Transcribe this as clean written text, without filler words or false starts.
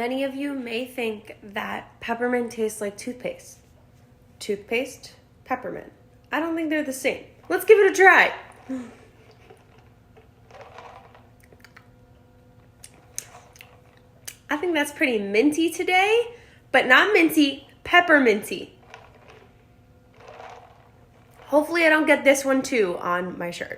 Many of you may think that peppermint tastes like toothpaste. Toothpaste, peppermint. I don't think they're the same. Let's give it a try. I think that's pretty minty today, but not minty, pepperminty. Hopefully I don't get this one too on my shirt.